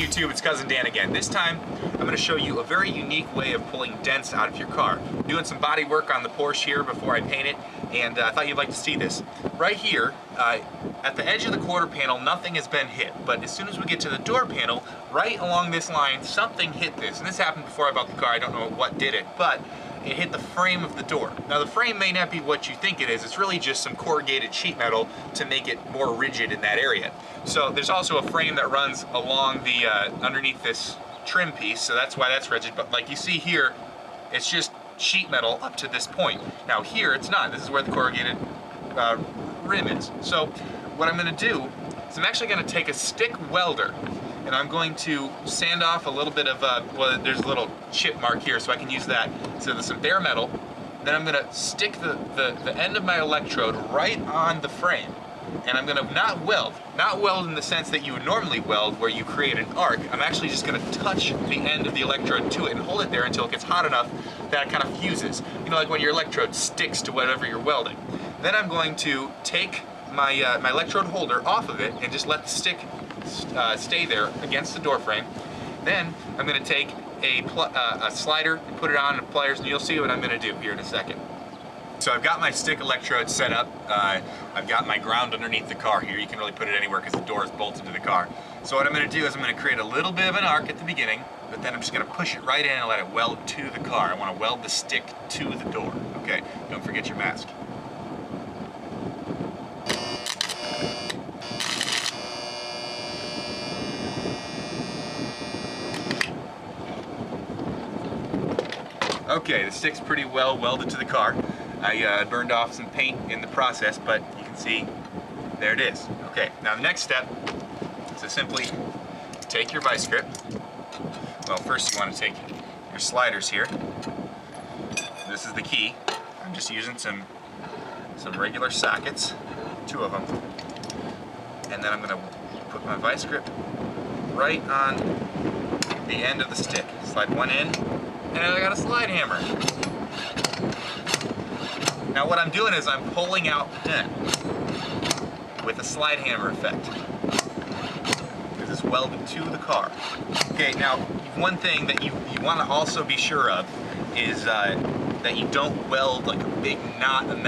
YouTube? It's Cousin Dan again. This time, I'm going to show you a very unique way of pulling dents out of your car. I'm doing some body work on the Porsche here before I paint it, and I thought you'd like to see this. Right here, at the edge of the quarter panel, nothing has been hit, but as soon as we get to the door panel, right along this line, something hit this. And this happened before I bought the car. I don't know what did it, but it hit the frame of the door. Now the frame may not be what you think it is. It's really just some corrugated sheet metal to make it more rigid in that area. So there's also a frame that runs along the underneath this trim piece, so that's why that's rigid. But like you see here, it's just sheet metal up to this point. Now here it's not. This is where the corrugated rim is. So what I'm going to do is I'm actually going to take a stick welder, and I'm going to sand off a little bit of, well, there's a little chip mark here, so I can use that. So there's some bare metal. Then I'm gonna stick the end of my electrode right on the frame. And I'm gonna not weld in the sense that you would normally weld where you create an arc. I'm actually just gonna touch the end of the electrode to it and hold it there until it gets hot enough that it kind of fuses. You know, like when your electrode sticks to whatever you're welding. Then I'm going to take my, my electrode holder off of it and just let the stick stay there against the door frame. Then I'm going to take a slider and put it on the pliers, and you'll see what I'm going to do here in a second. So I've got my stick electrode set up. I've got my ground underneath the car here. You can really put it anywhere because the door is bolted to the car. So what I'm going to do is I'm going to create a little bit of an arc at the beginning, but then I'm just going to push it right in and let it weld to the car. I want to weld the stick to the door. Okay, don't forget your mask. Okay, the stick's pretty well welded to the car. I burned off some paint in the process, but you can see, there it is. Okay, now the next step is to simply take your vice grip. Well, first you want to take your sliders here. This is the key. I'm just using some regular sockets, 2 of them. And then I'm going to put my vice grip right on the end of the stick. Slide one in. And I got a slide hammer. Now what I'm doing is I'm pulling out the dent with a slide hammer effect, because it's welded to the car. Okay, now one thing that you want to also be sure of is that you don't weld like a big knot of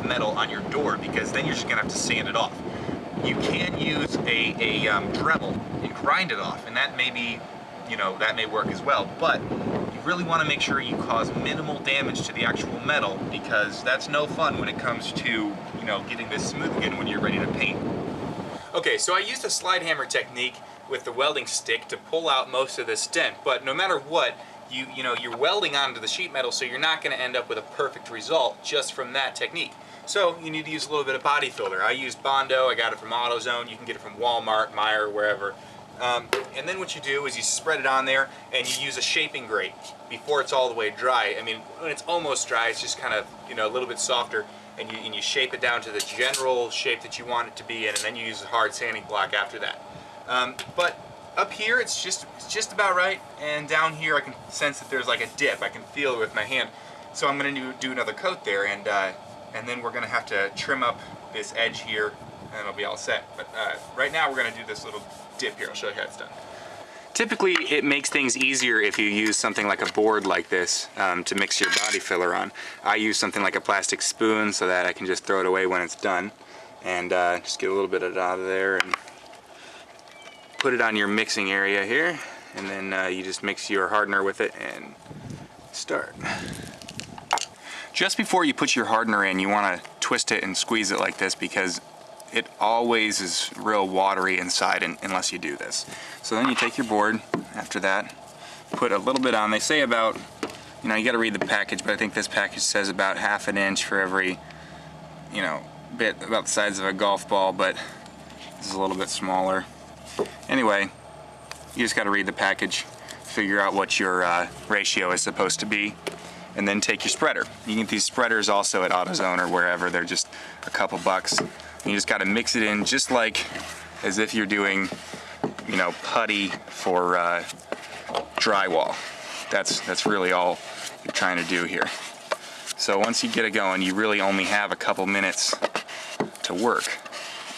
metal on your door, because then you're just going to have to sand it off. You can use a Dremel and grind it off, and that may be, you know, that may work as well, but you really want to make sure you cause minimal damage to the actual metal, because that's no fun when it comes to, you know, getting this smooth again when you're ready to paint. Okay, so I used a slide hammer technique with the welding stick to pull out most of this dent, but no matter what, you know, you're welding onto the sheet metal, so you're not going to end up with a perfect result just from that technique. So you need to use a little bit of body filler. I used Bondo, I got it from AutoZone, you can get it from Walmart, Meijer, wherever. And then what you do is you spread it on there and you use a shaping grate before it's all the way dry. I mean, when it's almost dry, it's just kind of, you know, a little bit softer, and you shape it down to the general shape that you want it to be in, and then you use a hard sanding block after that. But up here it's just about right, and down here I can sense that there's like a dip. I can feel it with my hand. So I'm going to do another coat there, and then we're going to have to trim up this edge here, and it'll be all set. But right now we're going to do this little dip here. I'll show you how it's done. Typically it makes things easier if you use something like a board like this to mix your body filler on. I use something like a plastic spoon so that I can just throw it away when it's done, and just get a little bit of it out of there and put it on your mixing area here, and then you just mix your hardener with it and start. Just before you put your hardener in, you want to twist it and squeeze it like this, because it always is real watery inside unless you do this. So then you take your board after that, put a little bit on. They say about, you know, you got to read the package, but I think this package says about ½ an inch for every, you know, bit about the size of a golf ball, but this is a little bit smaller. Anyway, you just got to read the package, figure out what your ratio is supposed to be, and then take your spreader. You can get these spreaders also at AutoZone or wherever. They're just a couple bucks. And you just got to mix it in just like as if you're doing, you know, putty for drywall. That's really all you're trying to do here. So once you get it going, you really only have a couple minutes to work.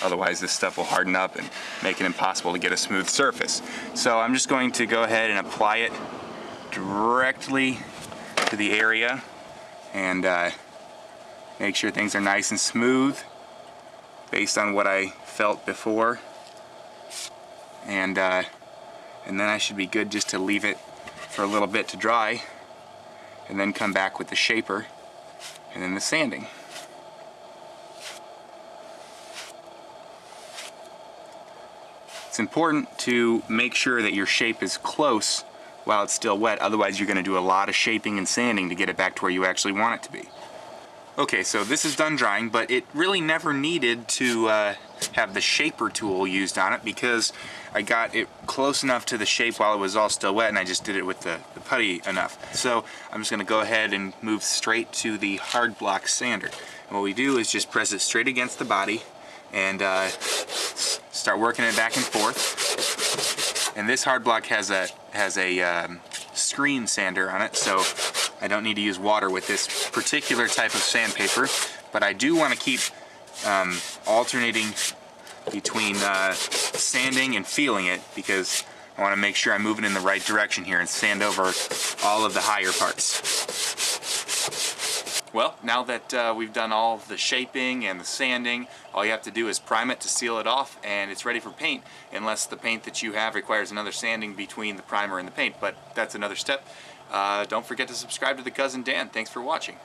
Otherwise this stuff will harden up and make it impossible to get a smooth surface. So I'm just going to go ahead and apply it directly to the area and make sure things are nice and smooth based on what I felt before. And then I should be good just to leave it for a little bit to dry and then come back with the shaper and then the sanding. It's important to make sure that your shape is close while it's still wet, otherwise you're going to do a lot of shaping and sanding to get it back to where you actually want it to be. Okay, so this is done drying, but it really never needed to have the shaper tool used on it because I got it close enough to the shape while it was all still wet, and I just did it with the putty enough. So I'm just going to go ahead and move straight to the hard block sander. And what we do is just press it straight against the body and start working it back and forth. And this hard block has a screen sander on it, so I don't need to use water with this particular type of sandpaper, but I do want to keep alternating between sanding and feeling it because I want to make sure I'm moving in the right direction here and sand over all of the higher parts. Well, now that we've done all of the shaping and the sanding, all you have to do is prime it to seal it off and it's ready for paint, unless the paint that you have requires another sanding between the primer and the paint, but that's another step. Don't forget to subscribe to the Cousin Dan. Thanks for watching.